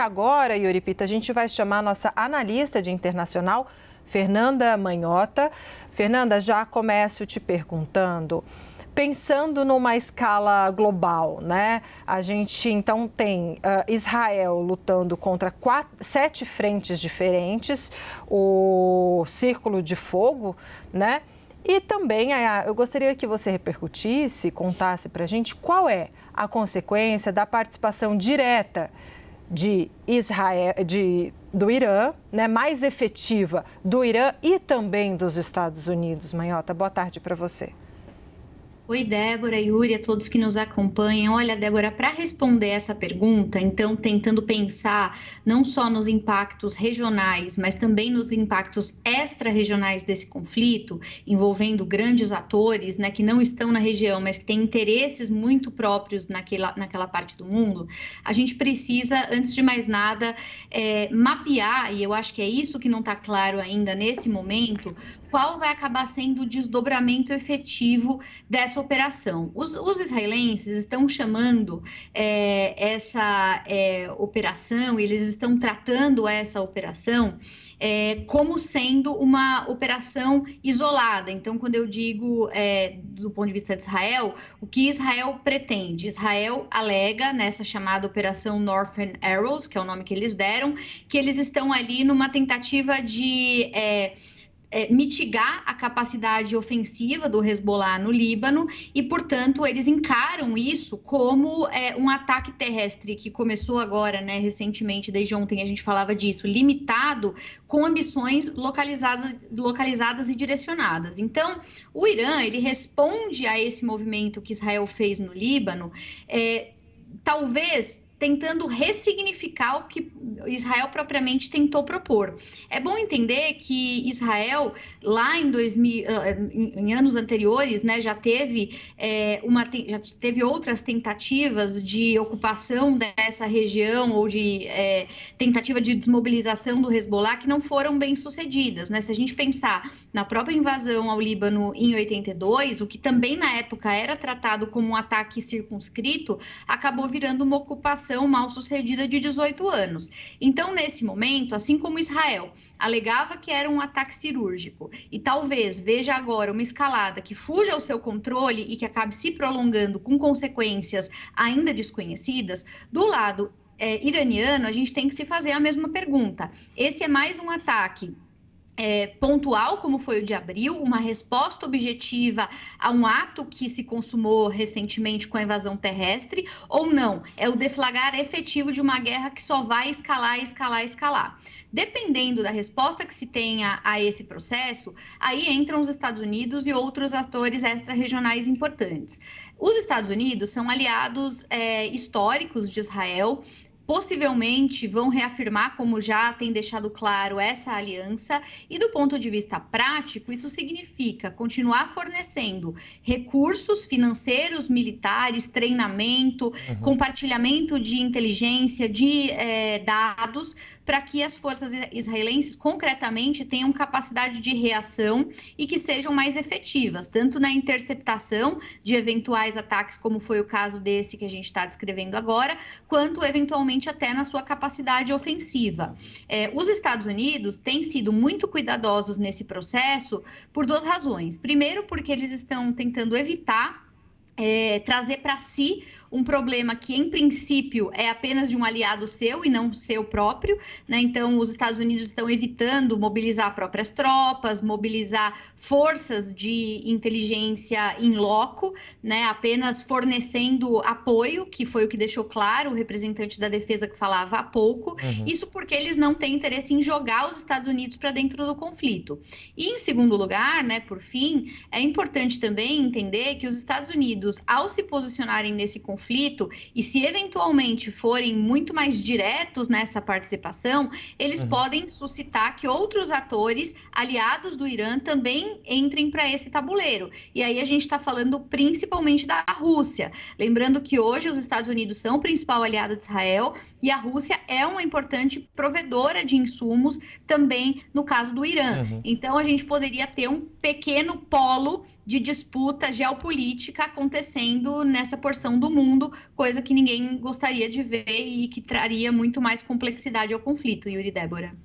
Agora, Yuri Pita, a gente vai chamar a nossa analista de internacional, Fernanda Manhota. Fernanda, já começo te perguntando, pensando numa escala global, né? A gente então tem Israel lutando contra 7 frentes diferentes, o Círculo de Fogo, né? E também eu gostaria que você repercutisse, contasse para a gente qual é a consequência da participação direta de Israel, do Irã, né, mais efetiva do Irã e também dos Estados Unidos. Manhota, boa tarde para você. Oi, Débora, Yuri, a todos que nos acompanham. Olha, Débora, para responder essa pergunta, então, tentando pensar não só nos impactos regionais, mas também nos impactos extra-regionais desse conflito, envolvendo grandes atores, né, que não estão na região, mas que têm interesses muito próprios naquela parte do mundo, a gente precisa, antes de mais nada, mapear, e eu acho que é isso que não está claro ainda nesse momento, qual vai acabar sendo o desdobramento efetivo dessa operação. Os israelenses estão chamando essa operação, eles estão tratando essa operação como sendo uma operação isolada. Então, quando eu digo do ponto de vista de Israel, o que Israel pretende? Israel alega nessa chamada Operação Northern Arrows, que é o nome que eles deram, que eles estão ali numa tentativa de mitigar a capacidade ofensiva do Hezbollah no Líbano e, portanto, eles encaram isso como um ataque terrestre que começou agora, né, recentemente, desde ontem a gente falava disso, limitado, com ambições localizadas e direcionadas. Então, o Irã, ele responde a esse movimento que Israel fez no Líbano, talvez tentando ressignificar o que Israel propriamente tentou propor. É bom entender que Israel, lá em anos anteriores, né, já teve outras tentativas de ocupação dessa região ou de tentativa de desmobilização do Hezbollah que não foram bem sucedidas, né? Se a gente pensar na própria invasão ao Líbano em 82, o que também na época era tratado como um ataque circunscrito, acabou virando uma ocupação mal sucedida de 18 anos. Então, nesse momento, assim como Israel alegava que era um ataque cirúrgico e talvez veja agora uma escalada que fuja ao seu controle e que acabe se prolongando com consequências ainda desconhecidas, do lado iraniano, a gente tem que se fazer a mesma pergunta. Esse é mais um ataque pontual, como foi o de abril, uma resposta objetiva a um ato que se consumou recentemente com a invasão terrestre, ou não? É o deflagrar efetivo de uma guerra que só vai escalar. Dependendo da resposta que se tenha a esse processo, aí entram os Estados Unidos e outros atores extra-regionais importantes. Os Estados Unidos são aliados históricos de Israel, possivelmente vão reafirmar, como já tem deixado claro, essa aliança, e do ponto de vista prático, isso significa continuar fornecendo recursos financeiros, militares, treinamento, compartilhamento de inteligência, de dados, para que as forças israelenses, concretamente, tenham capacidade de reação e que sejam mais efetivas, tanto na interceptação de eventuais ataques, como foi o caso desse que a gente está descrevendo agora, quanto, eventualmente, até na sua capacidade ofensiva. Os Estados Unidos têm sido muito cuidadosos nesse processo por 2 razões. Primeiro, porque eles estão tentando evitar trazer para si um problema que, em princípio, é apenas de um aliado seu e não seu próprio, né? Então, os Estados Unidos estão evitando mobilizar próprias tropas, mobilizar forças de inteligência in loco, né? Apenas fornecendo apoio, que foi o que deixou claro o representante da defesa que falava há pouco. Isso porque eles não têm interesse em jogar os Estados Unidos para dentro do conflito. E, em segundo lugar, né, por fim, é importante também entender que os Estados Unidos, ao se posicionarem nesse conflito e se eventualmente forem muito mais diretos nessa participação, eles podem suscitar que outros atores aliados do Irã também entrem para esse tabuleiro. E aí a gente está falando principalmente da Rússia. Lembrando que hoje os Estados Unidos são o principal aliado de Israel e a Rússia é uma importante provedora de insumos também no caso do Irã. Então a gente poderia ter um pequeno polo de disputa geopolítica acontecendo nessa porção do mundo, coisa que ninguém gostaria de ver e que traria muito mais complexidade ao conflito, Yuri e Débora.